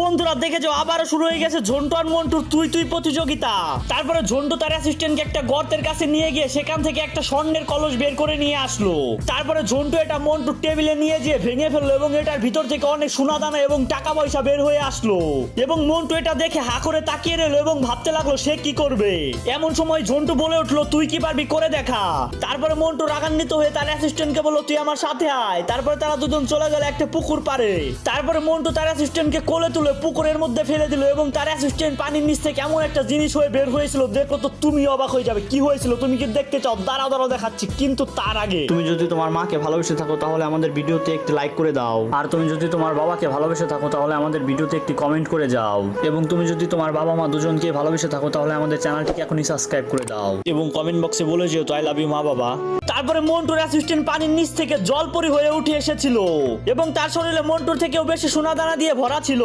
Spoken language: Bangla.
বন্ধুরা দেখে যাও আবারও শুরু হয়ে গেছে ঝন্টু আর মন্টুর তুই তুই প্রতিযোগিতা। তারপরে ঝন্টু তার অ্যাসিস্ট্যান্টকে একটা গর্তের কাছে নিয়ে গিয়ে সেখান থেকে একটা স্বর্ণের কলস বের করে নিয়ে আসলো। তারপরে ঝন্টু এটা মন্টুর টেবিলে নিয়ে গিয়ে ভেঙে ফেললো এবং এটার ভিতর থেকে অনেক সোনা দানা এবং টাকা পয়সা বের হয়ে আসলো। এবং মন্টু এটা দেখে হা করে তাকিয়ে রইলো এবং ভাবতে লাগলো সে কি করবে। এমন সময় ঝন্টু বলে উঠলো তুই কি পারবি করে দেখা। তারপরে মন্টু রাগান্বিত হয়ে তার অ্যাসিস্ট্যান্টকে বললো তুই আমার সাথে আয়। তারপরে তারা দুজন চলে গেল একটা পুকুর পাড়ে। তারপরে মন্টু তার অ্যাসিস্ট্যান্টকে কোলে তুলে পুকুরের মধ্যে ফেলে দিল এবং তার অ্যাসিস্ট্যান্ট পানির নিচ থেকে এমন একটা জিনিস হয়ে বের হয়েছিল দেখো তো তুমি অবাক হয়ে যাবে। কি হয়েছিল তুমি কি দেখতে চাও? দাঁড়াও দাঁড়াও দেখাচ্ছি। কিন্তু তার আগে তুমি যদি তোমার মাকে ভালোবেসে থাকো তাহলে আমাদের ভিডিওতে একটি লাইক করে দাও। আর তুমি যদি তোমার বাবাকে ভালোবেসে থাকো তাহলে আমাদের ভিডিওতে একটি কমেন্ট করে যাও। এবং তুমি যদি তোমার বাবা মা দুজনকে ভালোবেসে থাকো তাহলে আমাদের চ্যানেলটিকে এখনই সাবস্ক্রাইব করে দাও এবং কমেন্ট বক্সে বলে যেও আই লাভ ইউ মা বাবা। তারপরে মন্টুর অ্যাসিস্ট্যান্ট পানির নিচ থেকে জলপরি হয়ে উঠে এসেছিল এবং তার শরীরে মন্টুর থেকেও বেশি সোনা দানা দিয়ে ভরা ছিল।